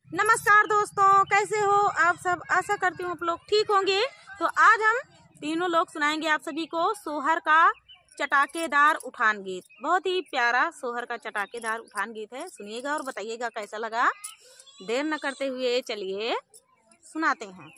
नमस्कार दोस्तों, कैसे हो आप सब। आशा करती हूँ आप लोग ठीक होंगे। तो आज हम तीनों लोग सुनाएंगे आप सभी को सोहर का चटाकेदार उठान गीत। बहुत ही प्यारा सोहर का चटाकेदार उठान गीत है। सुनिएगा और बताइएगा कैसा लगा। देर न करते हुए चलिए सुनाते हैं।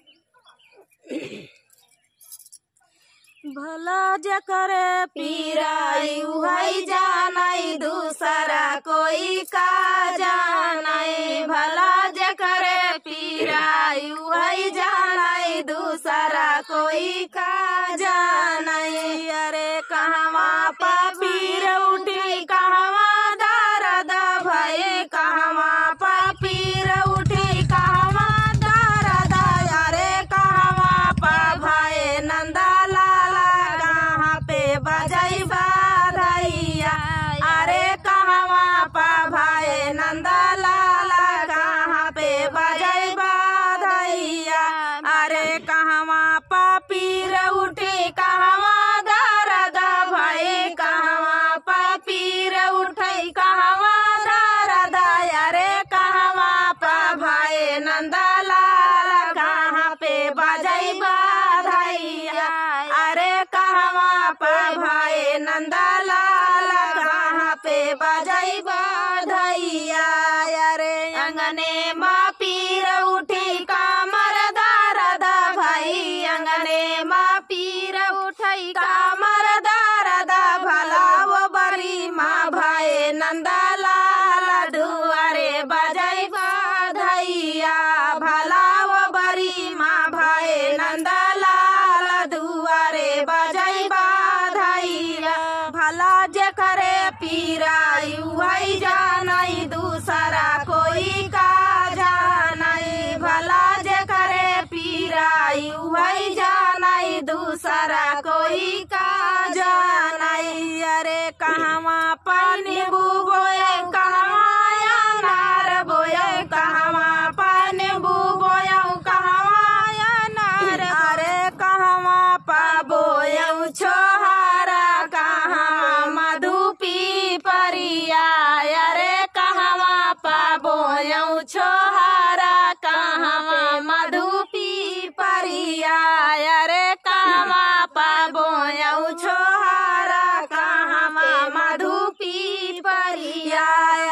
भला जकर पीराई उहई जानई, दूसरा कोई का जानई। भला जकर पीराई उहई जानई, दूसरा कोई का जानई। अरे कहवा पीर उठी, कहवा दर्द भई, कहवा पीर उठी, कहवा दर्द। अरे कहवा भई नंदा बजई बाधैया। अरे कहवा भाई नंदा लाला, कहाँ पे बजई बाधैया। अरे कहवा पीर उठी, कहवा दर्द भई, कहवा पीर उठी, कहवा दर्द। अरे कहवा भाई नंदा लाला, कहाँ पे बजई बाधैया। अरे कहवा भाई नंदा लाला, कहाँ पे बजई बाधैया। अरे अंगने माँ पीर उठी, कामर दर्द भई, अंगने माँ पीर उठी, कामर दर्द। भला वो बड़ी माँ भाई नंदा लाला, दुआरे बजई बाधैया। भला वो बड़ी माँ भाई नंदा लाला, दुआरे बजई बाधैया। भला जकरे पीराई उहई जानई, दूसरा कोई का जानई। भला जकरे पीराई उहई जानई, दूसरा कोई का जानई। अरे कहवा पानी बोए, कहवा अनार बोए, कहवा पानी बोए, कहवा अनार। अरे कहवा बोए छोहारा, कहवा मधु पी परिया। अरे कहवा बोए छोहारा, कहवा मधु पी परिया। अरे कहवा बोए छोहारा, कहवा मधु पी परिया।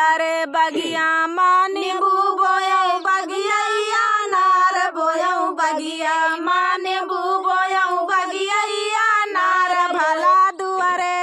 अरे बगिया मानी बोए, बगिया नार बोए, बगिया मानी बोए, बगिया नार। भला दुआरे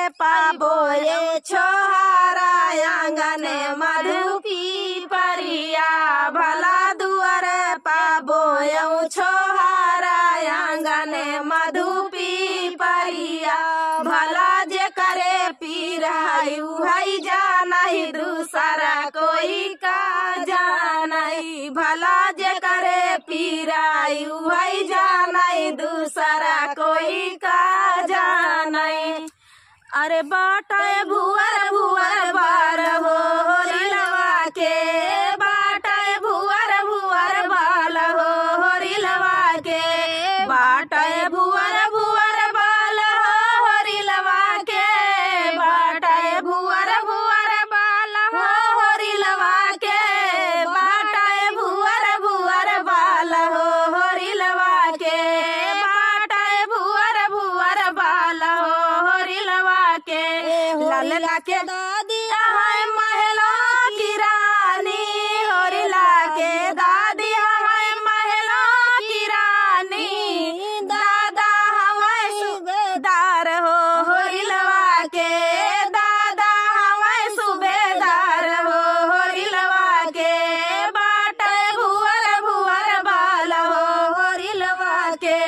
बोए छोहारा, आंगने मधु पी परिया। भला दुआरे बोए छोहारा, आंगने मधु पी परिया। भला जे करे पीराई उहई जानई, दूसरा कोई का जानई। भला जे करे पीराई उहई जानई, दूसरा कोई का जानई। अरे बाटाए भुअर भुअर बार हो होरिलवा के, बाटाए भुअर भुअर बाल हो होरिलवा के। बाटाए भुअर भुअर बाल हो होरिलवा के, बाटाए भुअर भुअर बाल हो होरिलवा के। बाटाए भुअर भुअर बाल हो होरिलवा के, बाटाए भुअर भुअर बाल हो होरिलवा के। ललना के दादिया है महलो की रानी, होरिला के दादिया है महलो की रानी। दादा हमें सूबेदार हो होरिलवा के, दादा हमें सूबेदार हो होरिलवा के। बाटाए भुअर भुअर बाल हो होरिलवा के,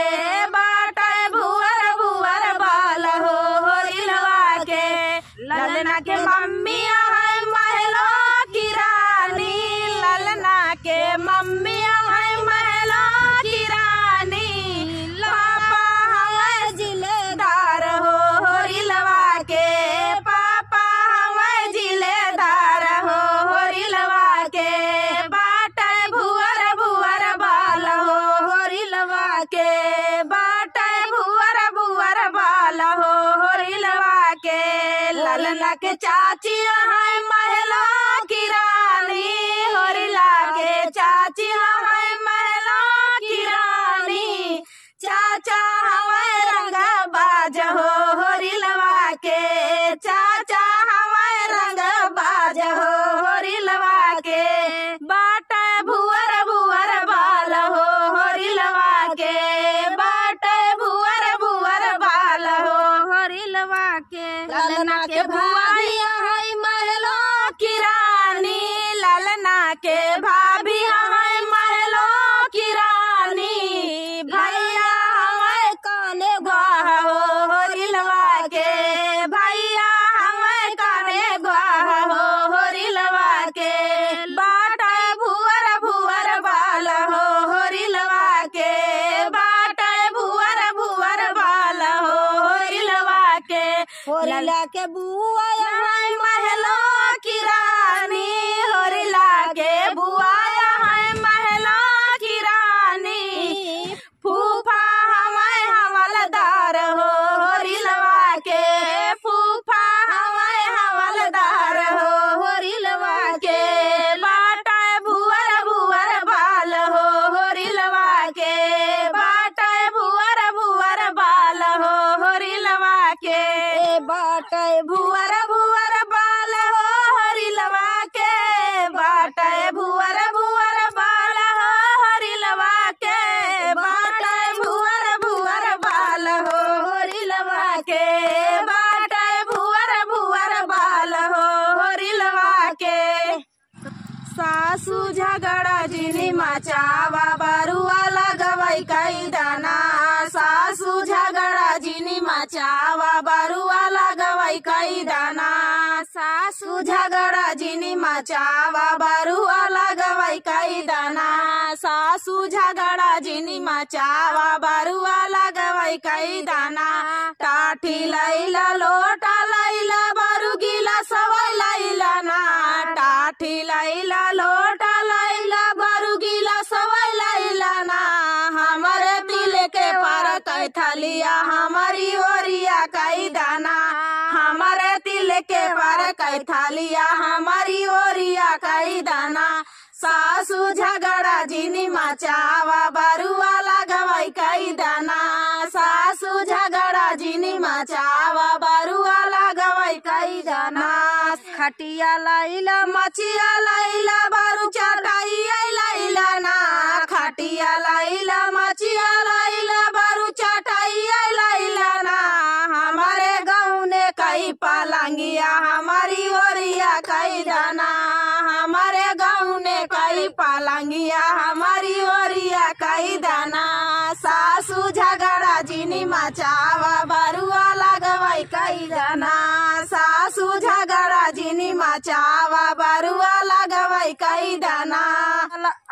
बाटाए भुअर भुअर बाल हो होरिलवा के। ललना के मम्मिया है महलो की रानी, ललना के मम्मिया है महलो की रानी। पापा हमें जिलेदार हो होरिलवा के, पापा हमें जिलेदार हो होरिलवा के। बाटाए भुअर भुअर बाल हो होरिलवा के, बाटाए भुअर भुअर बाल हो होरिलवा के। ललना के चाची है महलो की रानी, होरिला के चाची चाची हमारे महला की रानी, चाचा हमारे रंग बाज हो होरिलवा के, चाचा हमारे रंग बाज हो होरिलवा के, बाटे भुअर भुअर बाल हो होरिलवा के, बाटे भुअर भुअर बाल हो होरिलवा के, ललना के भाभी हमारे महलो की रानी, ललना के भाभी हमारे महलो की रानी, भैया हमारे काने गुआह हो होरिलवा के, भैया हमारे काने गुआह हो होरिलवा के, बाटे भुअर भुअर बाल हो होरिलवा के, बाटे भुअर भुअर बाल हो होरिलवा के, होरिला के बुआ यहाँ महलो की रानी, होरिला के बुआ यहाँ महलो की रानी, फूफा हमारे हवलदार हो होरिलवा के, फूफा हमारे हवलदार हो होरिलवा के, बाटे भुअर भुअर बाल हो होरिलवा के, बाटे भुअर भुअर बाल हो होरिलवा के, बाटे भुअर भुअर बाल हो होरिलवा के, बाटे भुअर भुअर बाल हो होरिलवा के, बाटे भुअर भुअर बाल हो होरिलवा के, बाटे भुअर भुअर बाल हो होरिलवा के, सासू झगड़ा जिनी मचावा बरुआ लगवई कई दाना, सासू झगड़ा जिनी मचावा बरुआ लगवई कई दाना, सासू झगड़ा जिनी मचावा बरुआ लगवई कई दाना, सासू झगड़ा जिनी मचावा बरुआ लगवई कई दाना, टाठी लैला लोटा लैला बरु गिला सवई लैला ना, टाठी लैला लोटा लैला बरु गिला सवई लैला ना, हमारे दिल के पर कई थलिया हमारी ओरिया कई दाना, हमारे दिल के पर कई थलिया हमारी ओरिया कई दाना, सासू झगड़ा जिनी मचावा बरुआ लगवई कई दाना, सासू झगड़ा जिनी मचावा बरुआ लगवई कई दाना, खटिया लैला मचिया लैला बरु चटाई लैला ना, खटिया लैला मचिया लैला बरु चटाई लैला ना, हमारे गाँव ने कई पलंगिया हमारी ओरिया कई दाना, हमारे गाँव ने कई पलंगिया हमारी ओरिया कई दाना, सासू झगड़ा जिनी मचावा बरुआ लगवई कई दाना, सासू झगड़ा जिनी मचावा बरुआ लगवई कई दाना,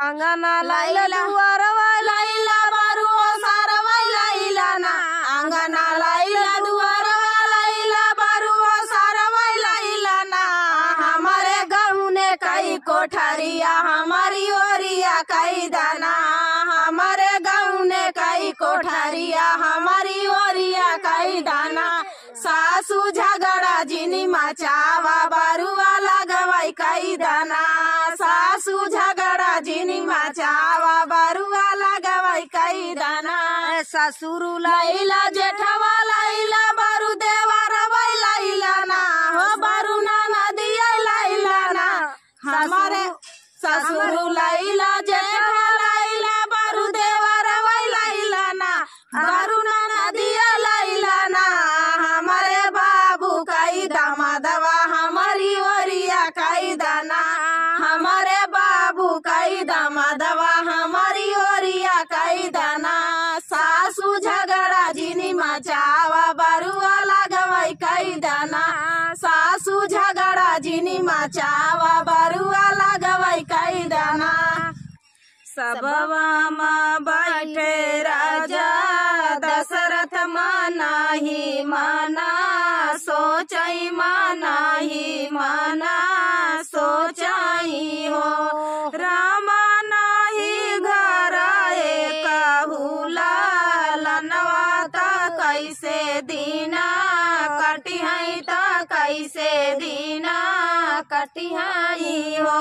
अंगना लैला दुआरवा लैला बरुआ सारवा लैला ना, अंगना लैला दुआरवा लैला बरुआ सारवा लैला ना, हमारे गाँव ने कई कोठरिया हमारी ओरिया कई दाना, हमारे गाँव ने कई कोठरिया हमारी ओरिया कई दाना, सासू झगड़ा जिनी मचावा बरुआ लगवई कई दाना, सासू झगड़ा जिनी मचावा बरुआ लगवई कई दाना, ससुर लैला जेठवा लैला बरु देवरवा लैला ना, हो बरु नाना दिया लैला ना, हमारे ससुर लैला जेठवा लैला बरु देवरवा लैला ना, बरु नाना दिया लैला ना, हमारे बाबू कई दामादवा हमारी ओरिया कई दाना, हमारे बाबू कई दामादवा हमारी ओरिया कई दाना, सासू झगड़ा जिनी मचावा बरुआ लगवई कई दाना, सासू झगड़ा जिनी मचावा बरुआ लगवई कई दाना, सबवा माँ बैठे राजा दशरथ माना ही माना, सोचई माना ही माना सोचई हो, रामा नाही घर कहूला लनवाता कैसे दीना कटिहाई ता कैसे दीना कटिहाई हो,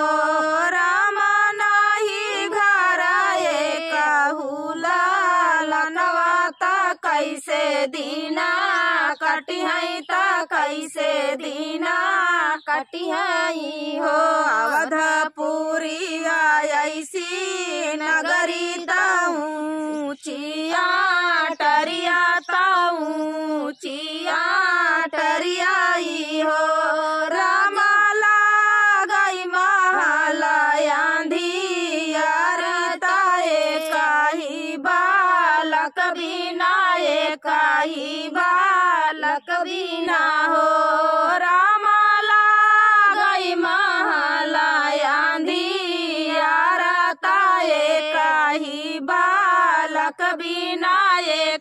रामा नाही घर कैसे दीना कटी है त कैसे दीना कटी है हो। अवधपुरी ऐसी नगरी ताऊ चिया टरिया ताऊ चिया टरियाई हो। रामाला गई महालया काही बालक बिना काही बालक बिना हो। रामाला गई महालया काही बालक बिना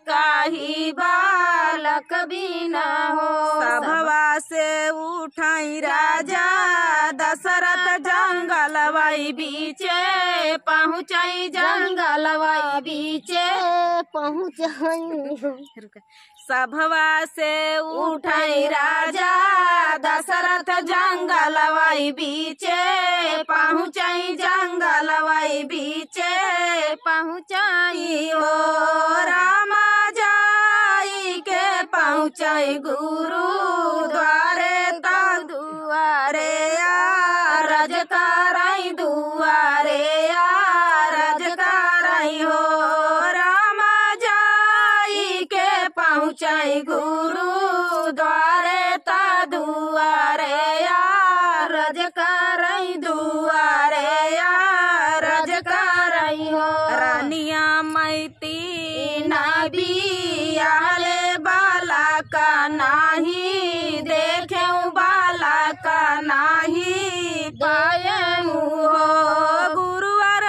काही बालक बिना हो। सभवा से उठाई राजा दशरथ जंगल वही बीचे पहुँचाई जंगल वही बीचे पहुँचाई। सभवा से उठाई राजा दशरथ जंगल वही बीचे पहुँचाई जंगल वही बीचे पहुँचाई हो। रामा जाई के पहुँचाई गुरु द्वारे तक दुआरे रज कराई दुआरे रज कराई हो। रामा जाई के पहुँचाई गुरु द्वारे ता दुआरे रज कराई दुआरे रज कराई हो। रानिया मैती नाबियाले बाला का नाही देखे बाला का नाही पायऊ हो। गुरुवार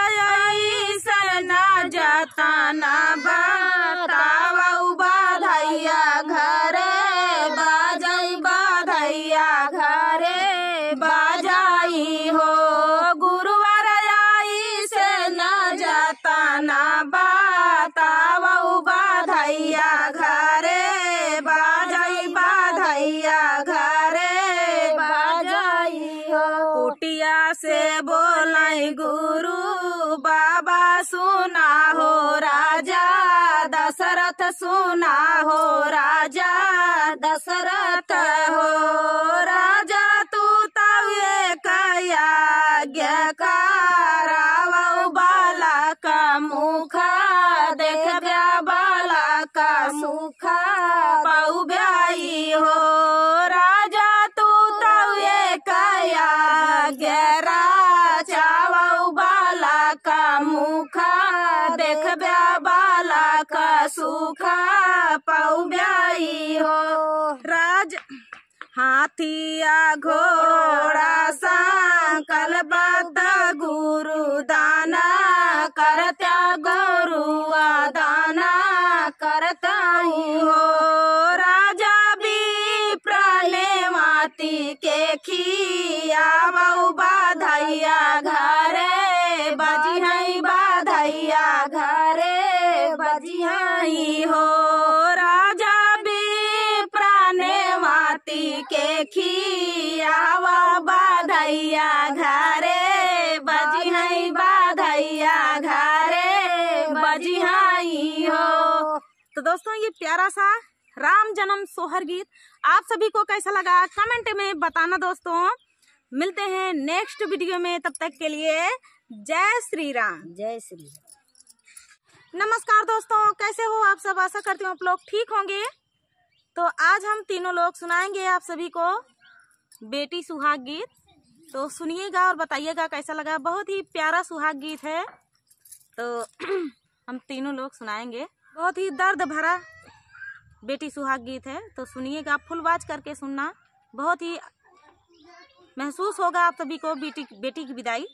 सना जाता ना बताऊ बाधैया घरे बाजाई बाधैया घरे बाजाई हो। गुरुवार से न जाता ना बताऊ बाधैया घरे बाजाई बाधैया घरे बाजाई हो। कुटिया से बोलाई गुरु बाबा सुना हो राजा दशरथ सुना हो राजा दशरथ हो। राजा तू तवे कया करावो बाला का मुख देख ब्या बाला का सुख पाऊ ब्याई हो। राजा तू तवे कया गैरा चावो बाला का मुख देख ब्या बाला का सुख पाऊ ब्याई हो। राज हाथिया घोड़ा संकल बद गुरु दाना करत्या गुरुआ दाना करता हो। राजा भी प्राणे माती के खियावो बाधैया घरे बजिहाई बाधैया घरे बजिहाई हो। राजा भी प्राणे माती के खियावा बाधैया घरे बजिहाई बाधैया घरे बजिहाई हो। तो दोस्तों ये प्यारा सा राम जन्म सोहर गीत आप सभी को कैसा लगा कमेंट में बताना दोस्तों। मिलते हैं नेक्स्ट वीडियो में, तब तक के लिए जय श्री राम। जय श्री राम। नमस्कार दोस्तों, कैसे हो आप सब? आशा करती हूँ आप लोग ठीक होंगे। तो आज हम तीनों लोग सुनाएंगे आप सभी को बेटी सुहाग गीत। तो सुनिएगा और बताइएगा कैसा लगा। बहुत ही प्यारा सुहाग गीत है। तो हम तीनों लोग सुनाएंगे। बहुत ही दर्द भरा बेटी सुहाग गीत है। तो सुनिएगा, फुल आवाज करके सुनना। बहुत ही महसूस होगा आप सभी को बेटी की विदाई।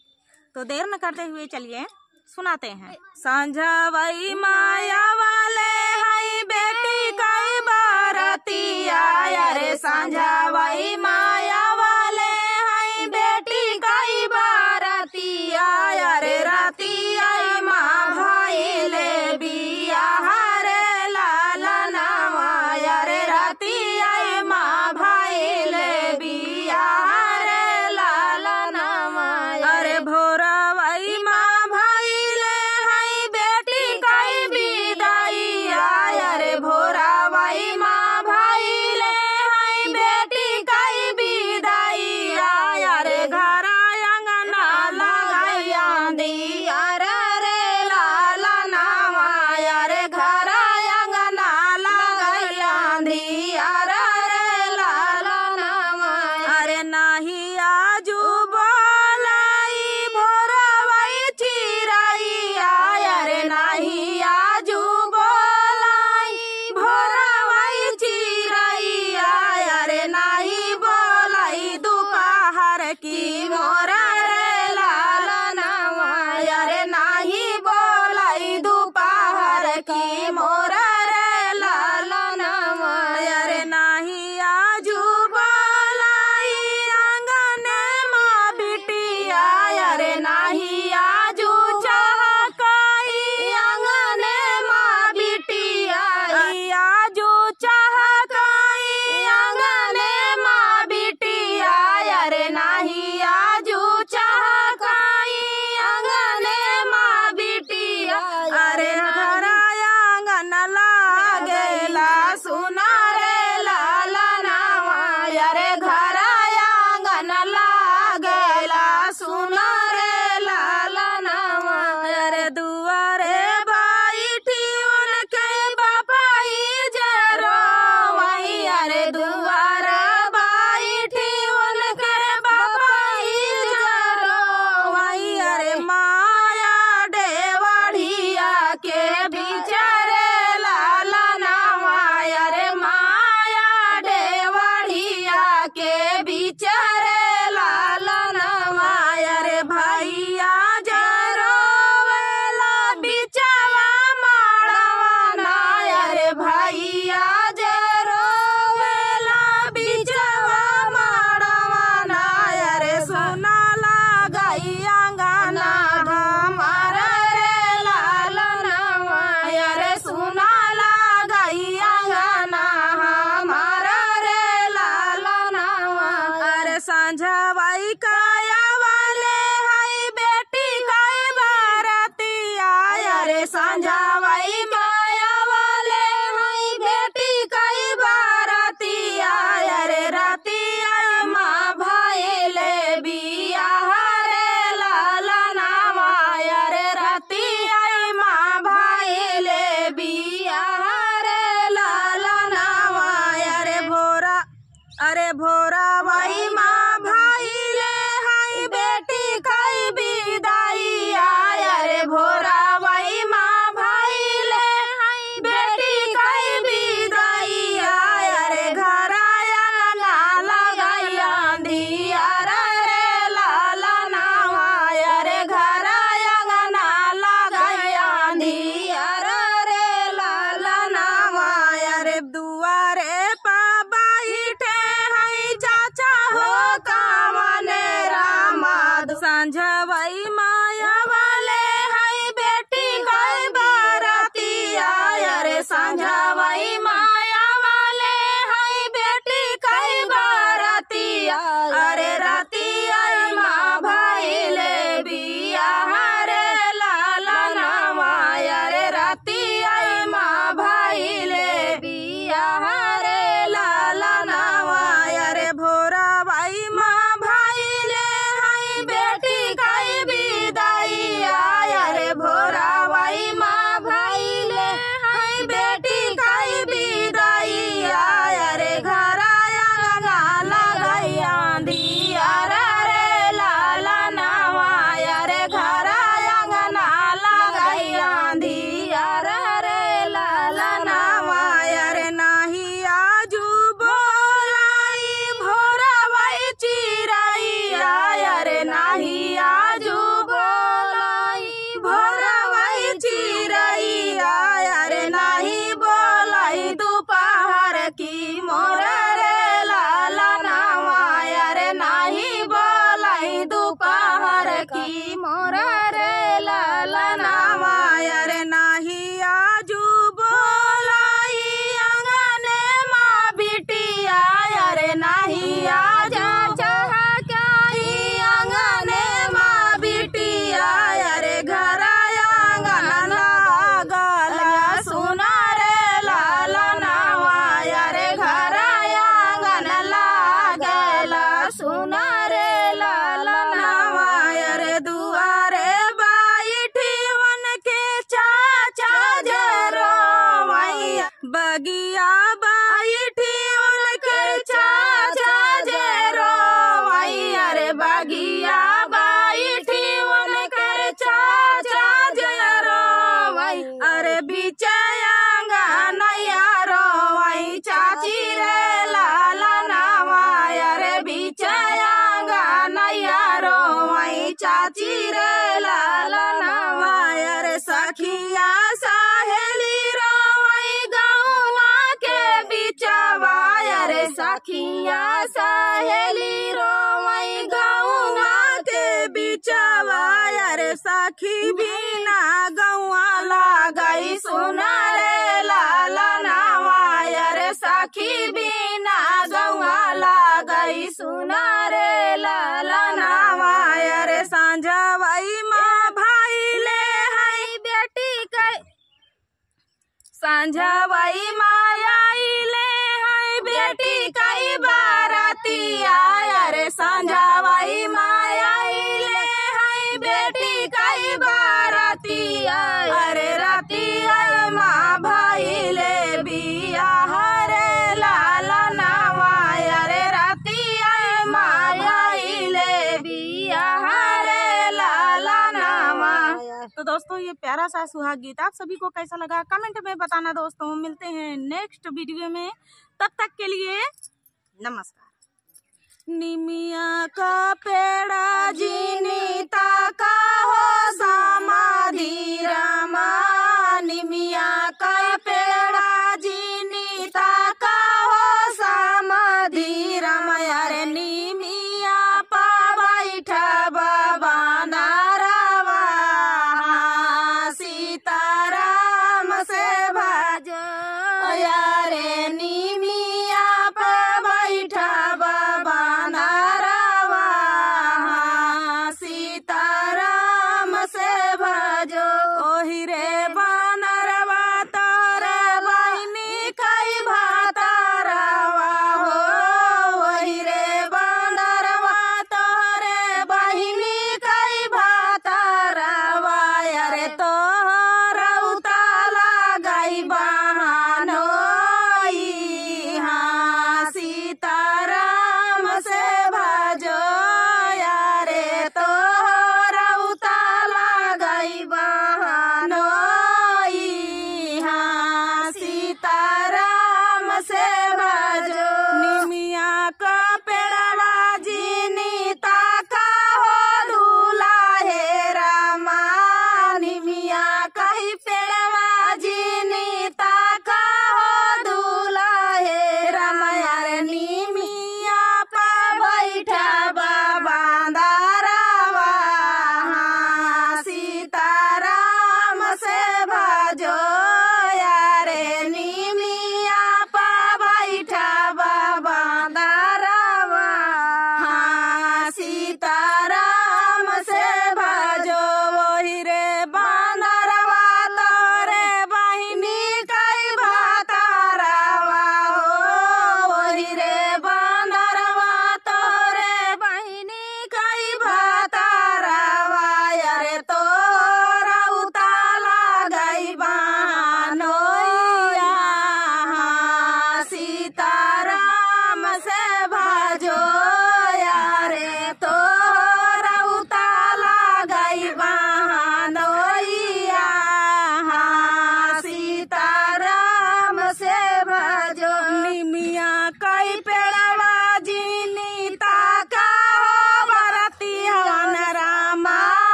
तो देर न करते हुए चलिए सुनाते हैं। संझवई माया वाले हई बेटी कई बारतिया रे। संझवई माया वाले हई बेटी कई बारतिया रे। रातिया माँ भाई ले बिया रे लालना माया रे। रातिया माँ भाई ले बिया रे लालना माया। अरे भोरवई माँ भाई ले हई बेटी कई विदाई रे। भोर बगिया बैठी उनके चाचा जे रोवई, अरे बगिया बैठी उनके चाचा जे रोवई, अरे बिचयांगा नैया रोवई चाची रे लाला नावा, अरे बिचयांगा नैया रोवई चाची रे लाला नावा, अरे सखिया सहेली रोवई गौवा के बिचवा, अरे सखिया सहेली रोवई गौवा के बिचवा, अरे सखी बिना गौवा लागई सुना रे लाला नावा, अरे सखी बिना गौवा लागई सुना रे लाला नावा, अरे सांझावई माँ भाई ले हई बेटी के सांझावई मायाई ले हई बेटी कई बारातिया, अरे सांझावई मायाई ले हई बेटी कई बारातिया, अरे रातिया माँ भाई ले बिया हरे लाला नावा, अरे रातिया माँ भाई ले बिया हरे लाला नावा। तो दोस्तों ये प्यारा सा सुहाग गीत आप सभी को कैसा लगा कमेंट में बताना दोस्तों। मिलते हैं नेक्स्ट वीडियो में, तब तक के लिए नमस्कार। निमिया का पेड़ा जीनीता का हो समाधि रामा, निमिया का पेड़ा जीनीता का हो समाधि रामा, अरे निमिया पा बैठा बाबा नारावा, सीताराम से भाजो, यारे निमिया पा बैठा बाबा नारावा, सीताराम से भाजो।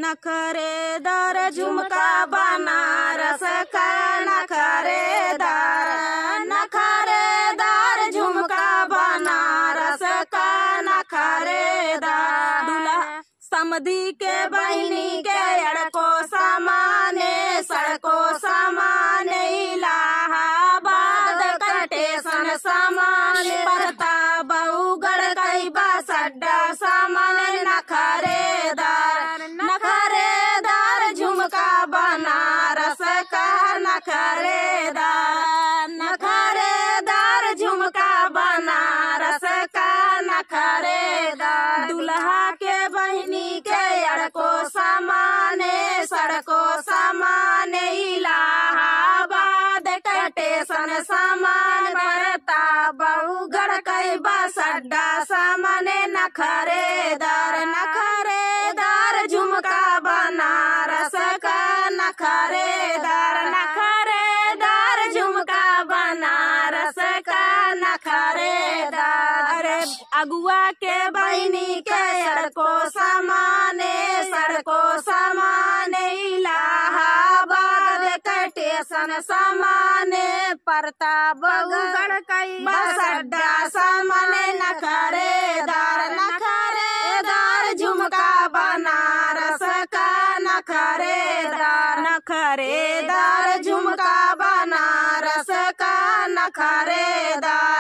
नखरेदार झुमका बनारस का नखरेदार, नखरेदार झुमका बनारस का नखरेदार। दूल्हा समधी के बहिनी के अड़को समाने, सड़को समाने, इलाहाबाद स्टेशन समाने, परता बहुगढ़ कई बस अड्डा समाने, नखरेदार, नखरेदार झुमका बनारस का नखरेदार, नखरेदार झुमका बनारस का नखरेदार। दूल्हा के बहिनी के अड़को समाने, सड़को समाने, इलाहाबाद स्टेशन समाने, परता बहुगढ़ कई बस अड्डा समाने, नखरेदार, नखरेदार झुमका बनारस का नखरेदार, नखरेदार झुमका बनारस का नखरेदार। अरे अगुआ के बहिनी के सड़को समाने, सड़को समाने, इलाहाबाद स्टेशन समाने, परता बहुगढ़ कई बस अड्डा समाने, नखरेदार, नखरेदार झुमका बनारस का नखरेदार, नखरेदार झुमका बनारस का नखरेदार।